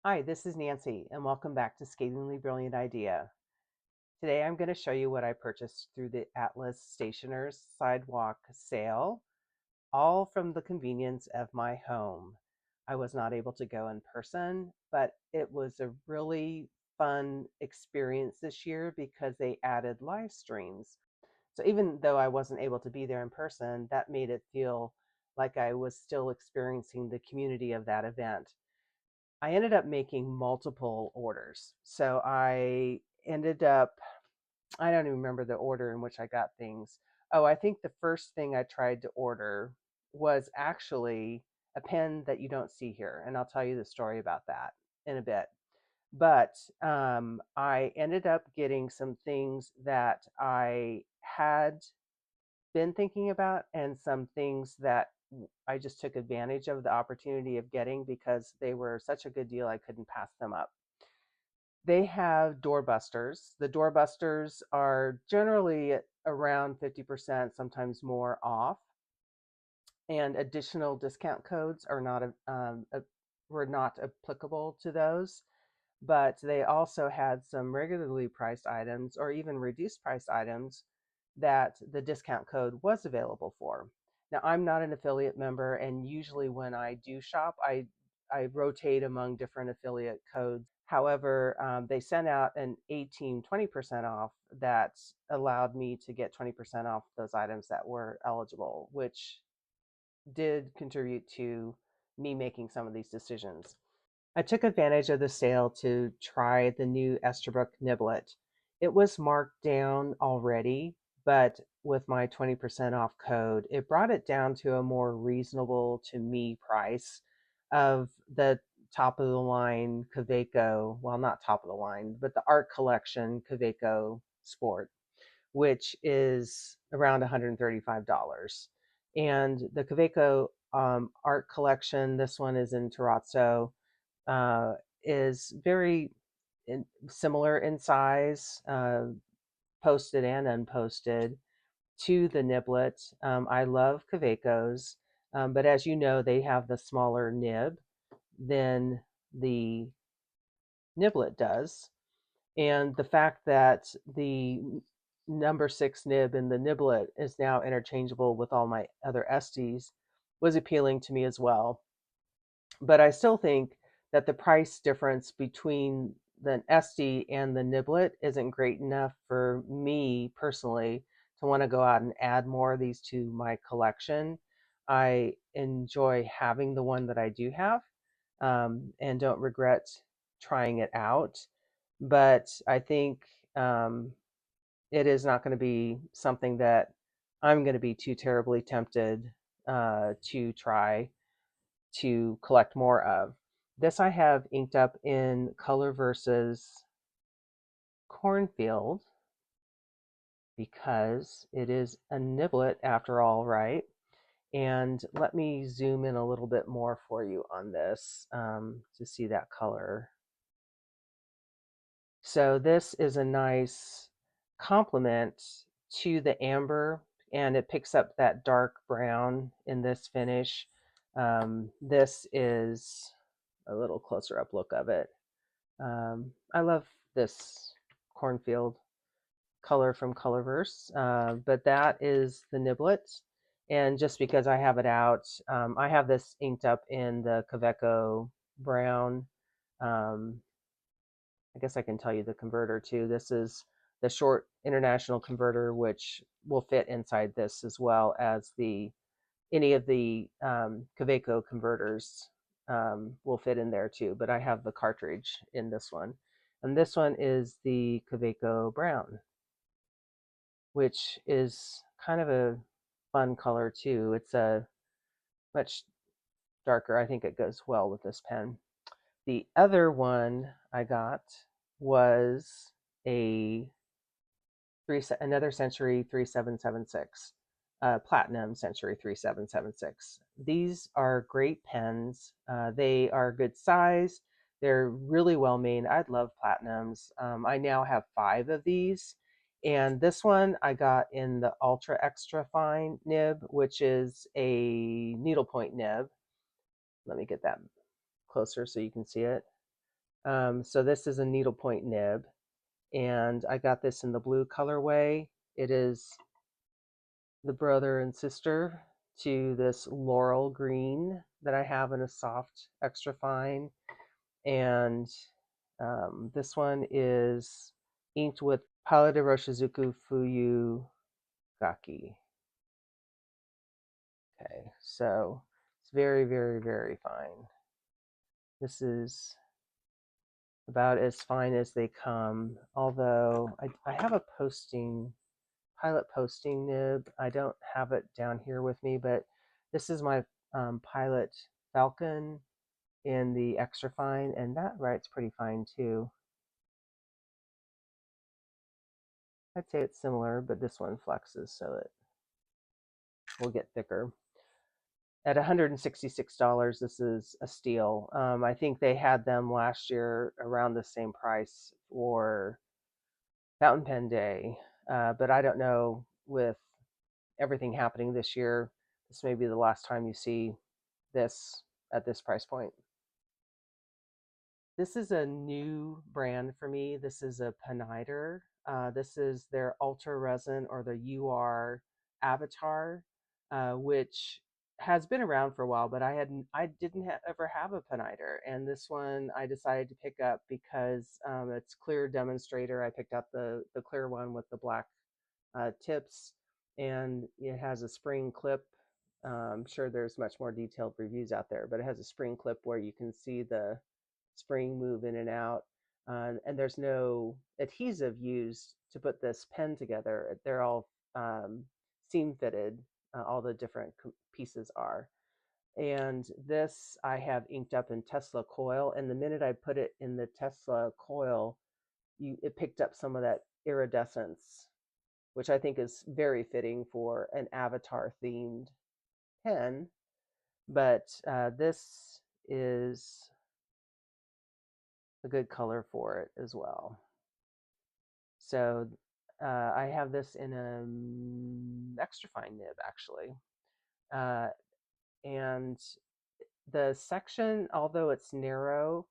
Hi, this is Nancy, and welcome back to Scathingly Brilliant Idea. Today I'm going to show you what I purchased through the Atlas Stationers Sidewalk Sale, all from the convenience of my home. I was not able to go in person, but it was a really fun experience this year because they added live streams. So even though I wasn't able to be there in person, that made it feel like I was still experiencing the community of that event. I ended up making multiple orders. So I ended up, I don't even remember the order in which I got things. Oh, I think the first thing I tried to order was actually a pen that you don't see here. And I'll tell you the story about that in a bit. But I ended up getting some things that I had been thinking about and some things that I just took advantage of the opportunity of getting because they were such a good deal I couldn't pass them up. They have doorbusters. The doorbusters are generally around 50%, sometimes more off, and additional discount codes are not were not applicable to those. But they also had some regularly priced items or even reduced price items that the discount code was available for. Now, I'm not an affiliate member, and usually when I do shop, I rotate among different affiliate codes. However, they sent out an 20% off that allowed me to get 20% off those items that were eligible, which did contribute to me making some of these decisions. I took advantage of the sale to try the new Esterbrook Niblet. It was marked down already, but with my 20% off code, it brought it down to a more reasonable to me price of the top of the line Kaweco, well, not top of the line, but the art collection Kaweco Sport, which is around $135. And the Kaweco art collection, this one is in terrazzo, uh, is very similar in size, posted and unposted, to the Niblet. I love Kavecos, but as you know, they have the smaller nib than the Niblet does. And the fact that the number six nib in the Niblet is now interchangeable with all my other Estes was appealing to me as well. But I still think that the price difference between the Esty and the Niblet isn't great enough for me personally to want to go out and add more of these to my collection. I enjoy having the one that I do have, and don't regret trying it out. But I think it is not going to be something that I'm going to be too terribly tempted to try to collect more of. This I have inked up in Color versus Cornfield because it is a niblet after all, right? And let me zoom in a little bit more for you on this to see that color. So this is a nice complement to the amber, and it picks up that dark brown in this finish. This is a little closer up look of it. I love this cornfield color from Colorverse, but that is the Niblet. And just because I have it out, I have this inked up in the Kaweco brown. Um, I guess I can tell you the converter too. This is the short international converter, which will fit inside this as well as the any of the Kaweco converters will fit in there too. But I have the cartridge in this one, and this one is the Kaweco brown, which is kind of a fun color too. It's a much darker. I think it goes well with this pen. The other one I got was a another Century 3776, Platinum Century 3776. These are great pens. They are good size. They're really well made. I love Platinums. I now have 5 of these. And this one I got in the Ultra Extra Fine nib, which is a needlepoint nib. Let me get that closer so you can see it. So this is a needlepoint nib, and I got this in the blue colorway. It is the brother and sister to this laurel green that I have in a soft extra fine. And this one is inked with Palo de Roshizuku Fuyu Gaki. Okay, so it's very, very, very fine. This is about as fine as they come, although I have a pilot posting nib. I don't have it down here with me, but this is my pilot Falcon in the extra fine, and that writes pretty fine too. I'd say it's similar, but this one flexes so it will get thicker. At $166, this is a steal. I think they had them last year around the same price for Fountain Pen Day, but I don't know, with everything happening this year, this may be the last time you see this at this price point. This is a new brand for me. This is a Pineider. This is their Ultra Resin, or the UR Avatar, which has been around for a while, but I didn't ever have a Pineider, and this one I decided to pick up because it's clear Demonstrator. I picked up the clear one with the black tips, and it has a spring clip. I'm sure there's much more detailed reviews out there, but it has a spring clip where you can see the spring move in and out. And there's no adhesive used to put this pen together. They're all seam fitted, all the different pieces are. And this I have inked up in Tesla coil. And the minute I put it in the Tesla coil, it picked up some of that iridescence, which I think is very fitting for an avatar themed pen. But this is a good color for it as well. So I have this in an extra fine nib, actually. And the section, although it's narrow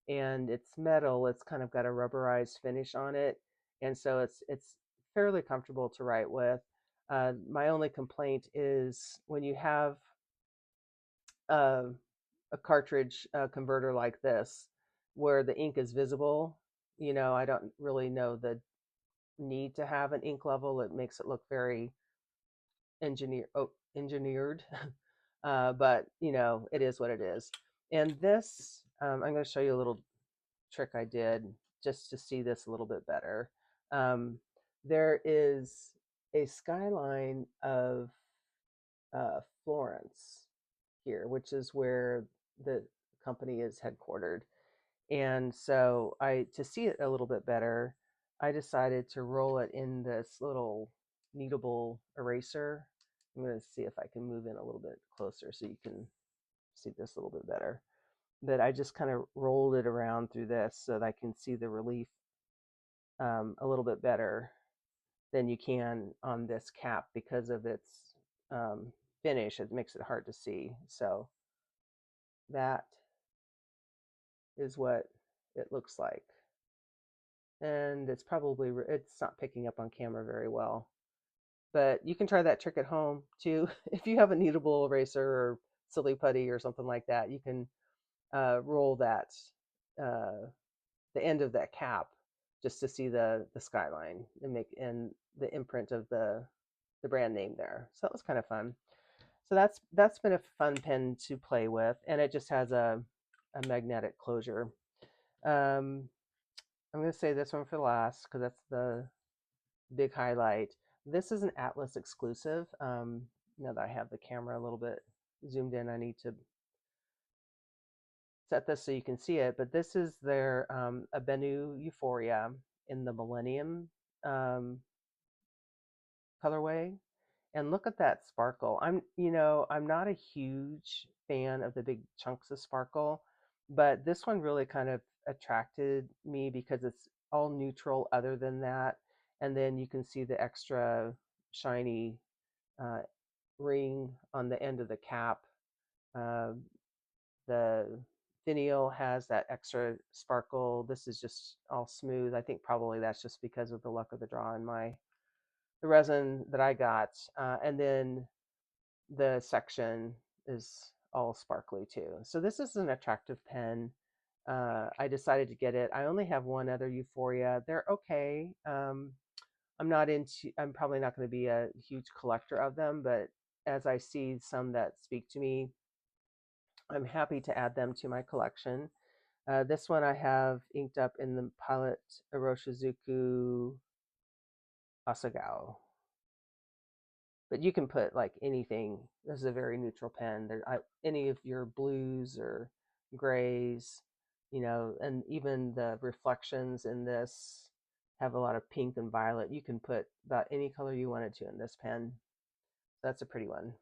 and it's metal, it's kind of got a rubberized finish on it. And so it's fairly comfortable to write with. My only complaint is when you have a cartridge converter like this, where the ink is visible, I don't really know the need to have an ink level. It makes it look very engineered. But it is what it is. And this, I'm going to show you a little trick I did just to see this a little bit better. There is a skyline of Florence here, which is where the company is headquartered. And so to see it a little bit better, I decided to roll it in this little kneadable eraser. I'm going to see if I can move in a little bit closer so you can see this a little bit better. But I just kind of rolled it around through this so that I can see the relief a little bit better than you can on this cap because of its finish. It makes it hard to see. So that is what it looks like. And it's not picking up on camera very well. But you can try that trick at home too. If you have a kneadable eraser or silly putty or something like that, you can roll that the end of that cap just to see the skyline and the imprint of the brand name there. So that was kind of fun. So that's been a fun pen to play with, and it just has a magnetic closure. I'm going to say this one for last because that's the big highlight. This is an Atlas exclusive. Now that I have the camera a little bit zoomed in, I need to set this so you can see it. But this is their a Benu Euphoria in the Millennium colorway. And look at that sparkle. I'm not a huge fan of the big chunks of sparkle, but this one really kind of attracted me because it's all neutral other than that. And then you can see the extra shiny ring on the end of the cap. The finial has that extra sparkle. This is just all smooth. I think probably that's just because of the luck of the draw in the resin that I got. And then the section is all sparkly too. So this is an attractive pen. I decided to get it. I only have one other Euphoria. They're okay. I'm probably not going to be a huge collector of them, but as I see some that speak to me, I'm happy to add them to my collection. This one I have inked up in the Pilot Iroshizuku Asagao. But you can put like anything. This is a very neutral pen. Any of your blues or grays, and even the reflections in this have a lot of pink and violet. You can put about any color you wanted to in this pen. That's a pretty one.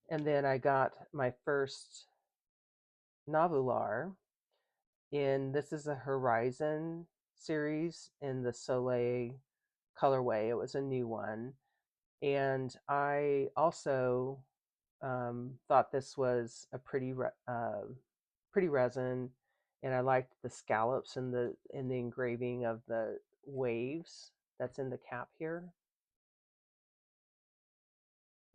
And then I got my first Nahvular this is a Horizon series in the Soleil colorway. It was a new one. And I also thought this was a pretty resin, and I liked the scallops in the engraving of the waves that's in the cap here.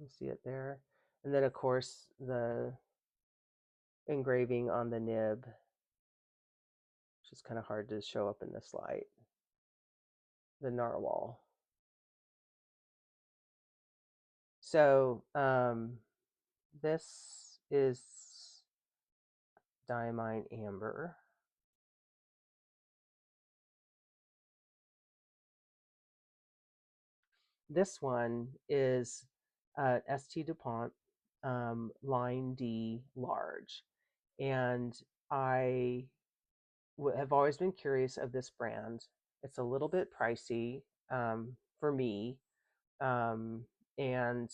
You see it there, and then of course the engraving on the nib, which is kind of hard to show up in this light. The narwhal. So this is Diamine Amber. This one is DuPont line D large, and I have always been curious of this brand. It's a little bit pricey for me, and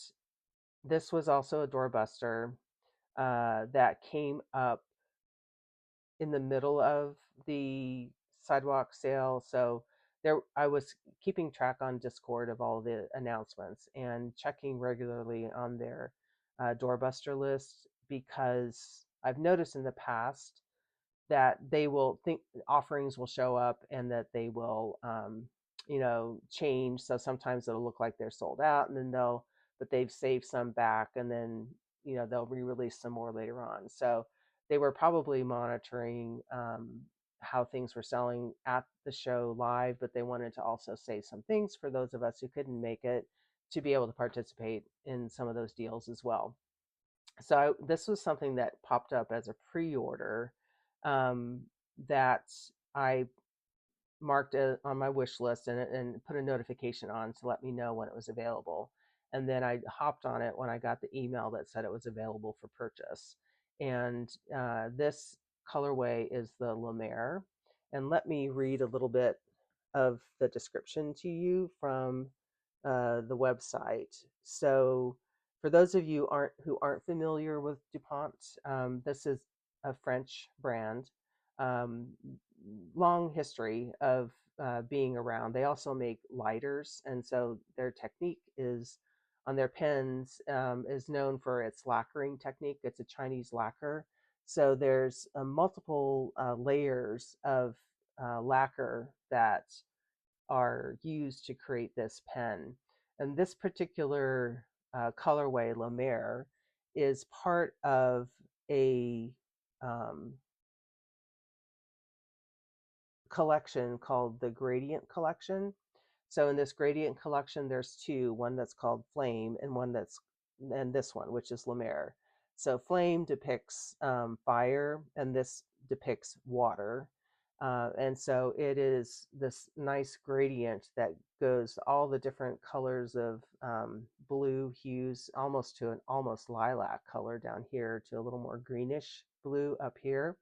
this was also a doorbuster that came up in the middle of the sidewalk sale. So I was keeping track on Discord of all the announcements and checking regularly on their doorbuster list, because I've noticed in the past that they will think offerings will show up and that they will change. So sometimes it'll look like they're sold out, and then but they've saved some back, and then they'll re-release some more later on. So they were probably monitoring how things were selling at the show live, but they wanted to also save some things for those of us who couldn't make it to be able to participate in some of those deals as well. So this was something that popped up as a pre-order that I marked on my wish list and put a notification on to let me know when it was available. And then I hopped on it when I got the email that said it was available for purchase. And this colorway is the Lemaire. And let me read a little bit of the description to you from the website. So for those of you who aren't familiar with DuPont, this is a French brand, long history of being around. They also make lighters, and so their technique is on their pens is known for its lacquering technique. It's a Chinese lacquer, so there's multiple layers of lacquer that are used to create this pen. And this particular colorway, Lemaire, is part of a collection called the Gradient Collection. So in this Gradient Collection, there's one that's called Flame and this one, which is Lemaire. So Flame depicts fire, and this depicts water. And so it is this nice gradient that goes all the different colors of blue hues, almost to an almost lilac color down here, to a little more greenish blue up here.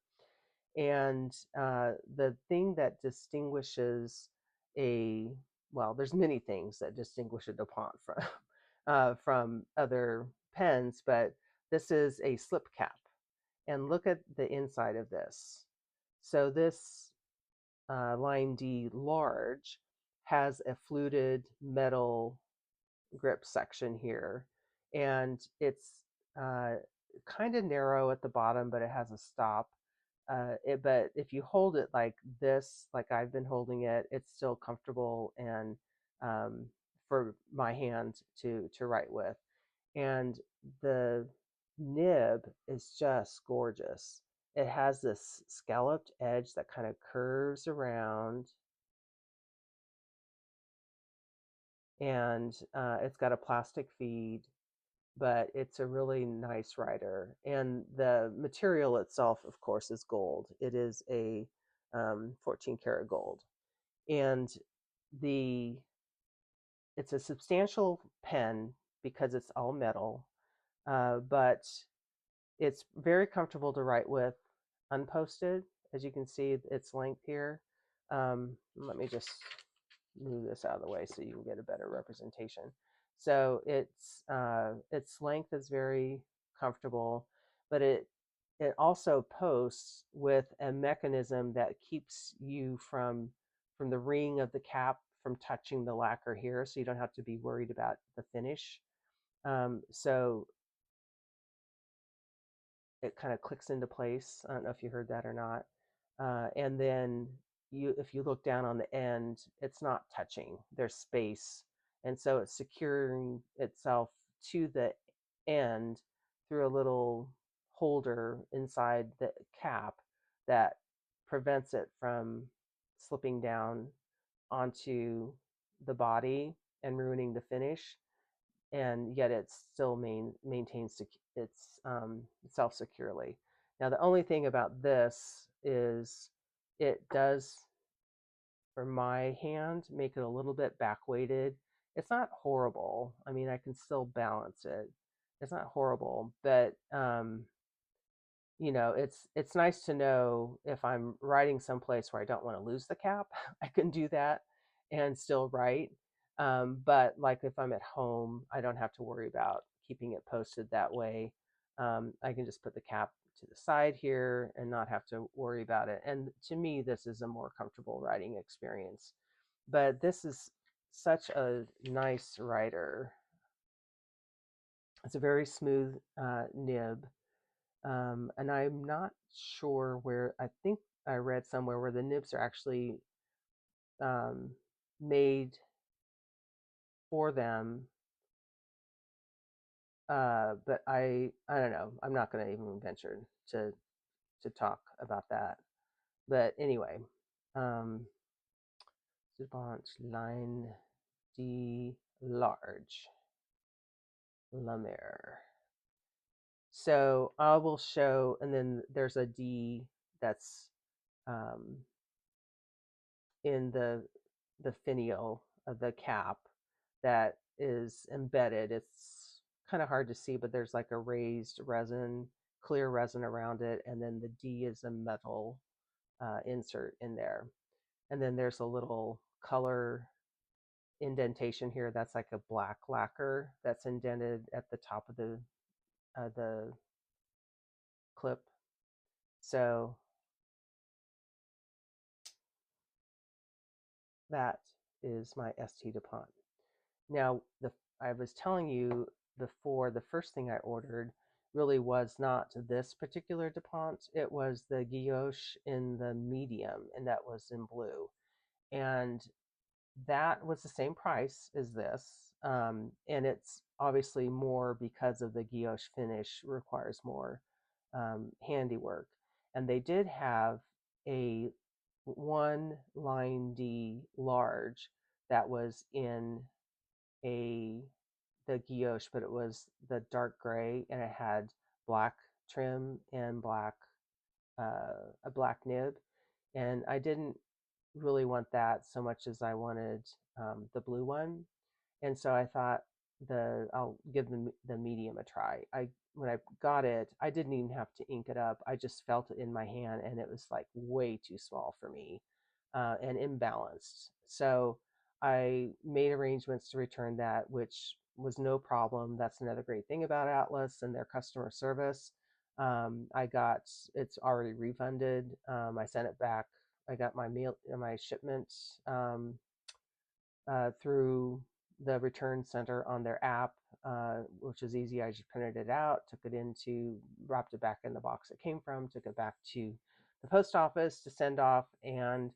And the thing that distinguishes there's many things that distinguish a DuPont from other pens, but this is a slip cap. And look at the inside of this. So this line D large has a fluted metal grip section here, and it's kind of narrow at the bottom, but it has a stop. But if you hold it like this, like I've been holding it, it's still comfortable and um, for my hand to write with. And the nib is just gorgeous. It has this scalloped edge that kind of curves around, and it's got a plastic feed, but it's a really nice writer. And the material itself, of course, is gold. It is a 14 karat gold, and the it's a substantial pen because it's all metal, but it's very comfortable to write with unposted. As you can see, its length here. Let me just move this out of the way so you can get a better representation. So its length is very comfortable, but it also posts with a mechanism that keeps you from the ring of the cap from touching the lacquer here, so you don't have to be worried about the finish. So it kind of clicks into place. I don't know if you heard that or not. And then if you look down on the end, it's not touching. There's space, and so it's securing itself to the end through a little holder inside the cap that prevents it from slipping down onto the body and ruining the finish, and yet it still maintains itself securely. Now, the only thing about this is it does, for my hand, make it a little bit back weighted. It's not horrible. I mean, I can still balance it. It's not horrible, but it's nice to know if I'm writing someplace where I don't want to lose the cap, I can do that and still write. But like if I'm at home, I don't have to worry about keeping it posted that way. I can just put the cap to the side here and not have to worry about it. And to me, this is a more comfortable writing experience. But this is such a nice writer. It's a very smooth nib. And I'm not sure where, I think I read somewhere where the nibs are actually um, made for them. But I don't know. I'm not going to even venture to talk about that. But anyway, um, DuPont line D large, La Mer. So I will show, and then there's a D that's um, in the finial of the cap that is embedded. It's kind of hard to see, but there's like a raised resin, clear resin around it, and then the D is a metal insert in there. And then there's a little color indentation here that's like a black lacquer that's indented at the top of the clip. So that is my ST DuPont. Now, I was telling you before, the first thing I ordered really was not this particular DuPont. It was the guilloche in the medium, and that was in blue. And that was the same price as this. And it's obviously more because of the guilloche finish requires more handiwork. And they did have a one line D large that was in a the guilloche, but it was the dark gray and it had black trim and a black nib. And I didn't really want that so much as I wanted the blue one. And so I thought I'll give the medium a try. When I got it, I didn't even have to ink it up. I just felt it in my hand, and it was like way too small for me and imbalanced. So I made arrangements to return that, which was no problem. That's another great thing about Atlas and their customer service. It's already refunded. I sent it back. I got my shipment through the return center on their app. which was easy. I just printed it out, took it into, wrapped it back in the box it came from, took it back to the post office to send off, and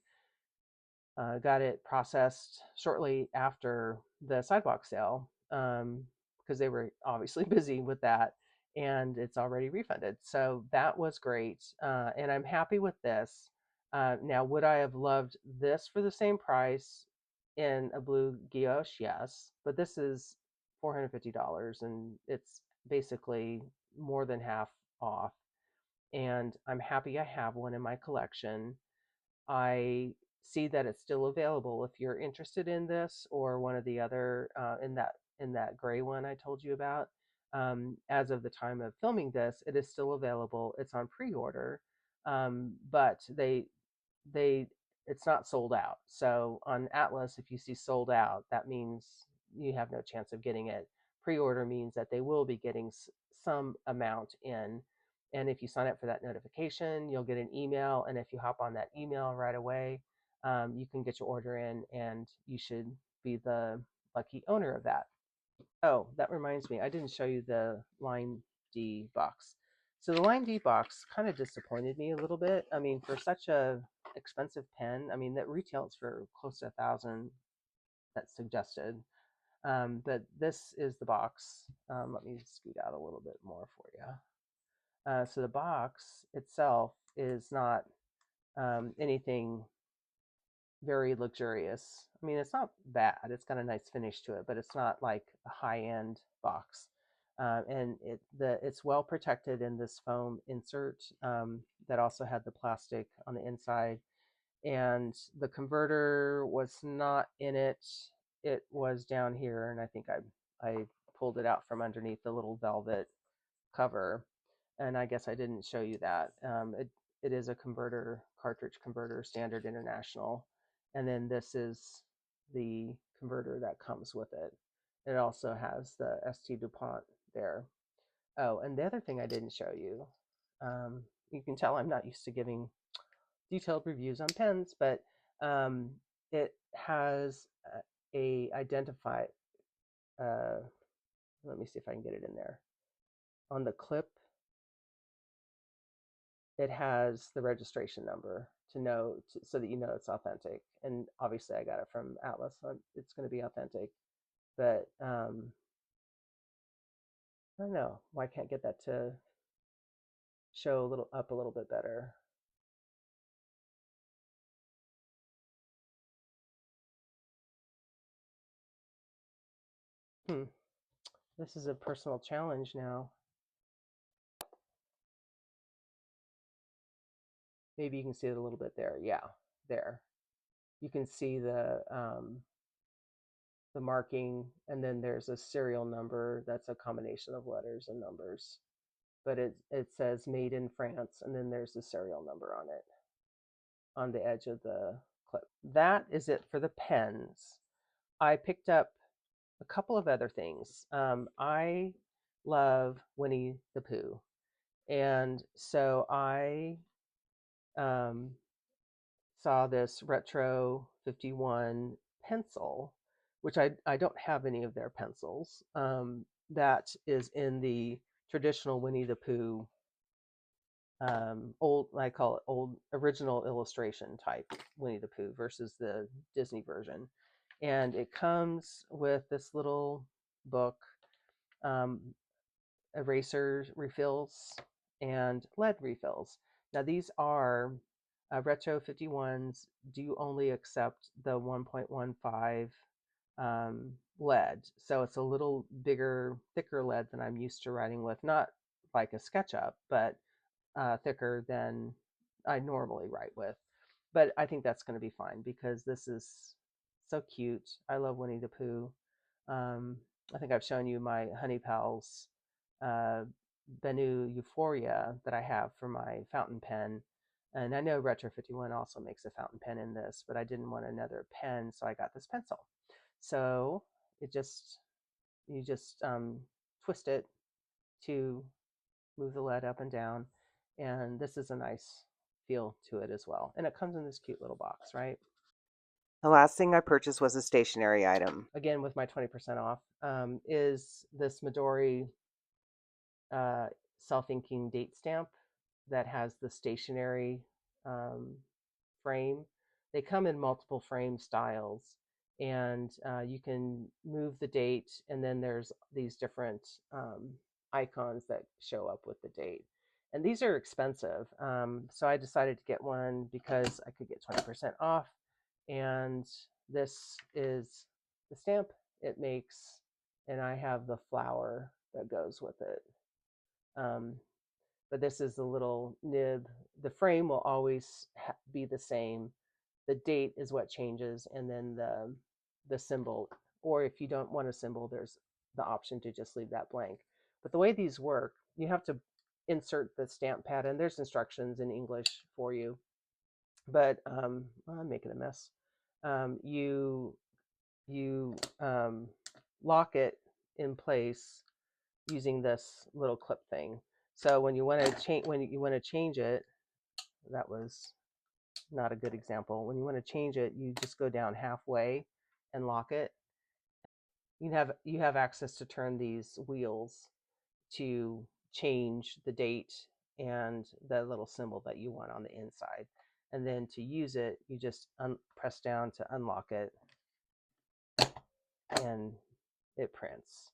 got it processed shortly after the sidewalk sale, because they were obviously busy with that, and it's already refunded. So that was great, and I'm happy with this. Now, would I have loved this for the same price in a blue guilloche? Yes, but this is $450, and it's basically more than half off. And I'm happy I have one in my collection. I see that it's still available if you're interested in this or one of the other in that gray one I told you about. As of the time of filming this, it is still available. It's on pre-order, but they it's not sold out. So on Atlas, if you see sold out, that means you have no chance of getting it. Pre-order means that they will be getting some amount in, and if you sign up for that notification, you'll get an email, and if you hop on that email right away, you can get your order in, and you should be the lucky owner of that. Oh, that reminds me, I didn't show you the line D box. So the line D box kind of disappointed me a little bit. I mean, for such a expensive pen, I mean, that retails for close to 1,000, that's suggested. But this is the box. Let me scoot out a little bit more for you. So the box itself is not anything very luxurious. I mean, it's not bad. It's got a nice finish to it, but it's not like a high-end box. And it's well protected in this foam insert that also had the plastic on the inside. And the converter was not in it. It was down here, and I think I pulled it out from underneath the little velvet cover. And I guess I didn't show you that. It is a converter, cartridge converter, standard international. And then this is the converter that comes with it. It also has the ST DuPont there. Oh, and the other thing I didn't show you, you can tell I'm not used to giving detailed reviews on pens, but it has a identify, let me see if I can get it in there. On the clip, it has the registration number to know, so that you know it's authentic. And obviously I got it from Atlas, so it's going to be authentic. But I don't know why I can't get that to show a little up a little bit better. This is a personal challenge now. Maybe you can see it a little bit there. Yeah, there. You can see the marking, and then there's a serial number that's a combination of letters and numbers. But it says made in France, and then there's the serial number on it, on the edge of the clip. That is it for the pens. I picked up a couple of other things. I love Winnie the Pooh, and so I saw this Retro 51 pencil, which I don't have any of their pencils. That is in the traditional Winnie the Pooh, old, I call it old original illustration type Winnie the Pooh versus the Disney version. And it comes with this little book, um, eraser refills, and lead refills. Now these are Retro 51s do only accept the 1.15 lead. So it's a little bigger, thicker lead than I'm used to writing with. Not like a SketchUp, but thicker than I normally write with. But I think that's going to be fine because this is so cute. I love Winnie the Pooh. I think I've shown you my Honey Pals Benu Euphoria that I have for my fountain pen. And I know Retro 51 also makes a fountain pen in this, but I didn't want another pen, so I got this pencil. So you just twist it to move the lead up and down, and this is a nice feel to it as well. And it comes in this cute little box, right? The last thing I purchased was a stationery item. Again, with my 20% off, is this Midori self-inking date stamp that has the stationery frame. They come in multiple frame styles, and you can move the date, and then there's these different icons that show up with the date. And these are expensive, so I decided to get one because I could get 20% off. And this is the stamp it makes, and I have the flower that goes with it. But this is the little nib. The frame will always be the same. The date is what changes, and then the symbol. Or if you don't want a symbol, there's the option to just leave that blank. But the way these work, you have to insert the stamp pad, and there's instructions in English for you. But I'm making a mess. You lock it in place using this little clip thing. So when you want to change it, that was not a good example. When you want to change it, you just go down halfway and lock it. You have access to turn these wheels to change the date and the little symbol that you want on the inside. And then to use it, you just press down to unlock it, and it prints.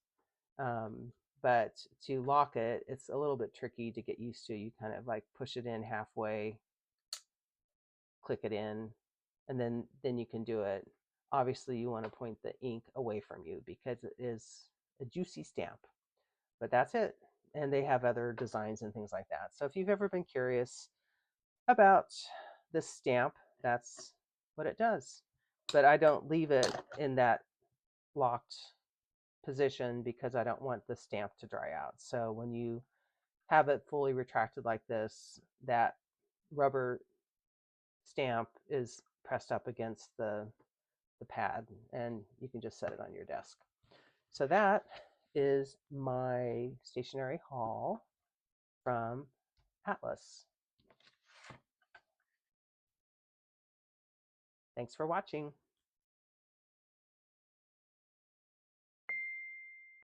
But to lock it, it's a little bit tricky to get used to. You kind of like push it in halfway, click it in, and then you can do it. Obviously, you want to point the ink away from you because it is a juicy stamp. But that's it. And they have other designs and things like that. So if you've ever been curious about this stamp, that's what it does. But I don't leave it in that locked position because I don't want the stamp to dry out. So when you have it fully retracted like this, that rubber stamp is pressed up against the pad, and you can just set it on your desk. So that is my stationery haul from Atlas. Thanks for watching.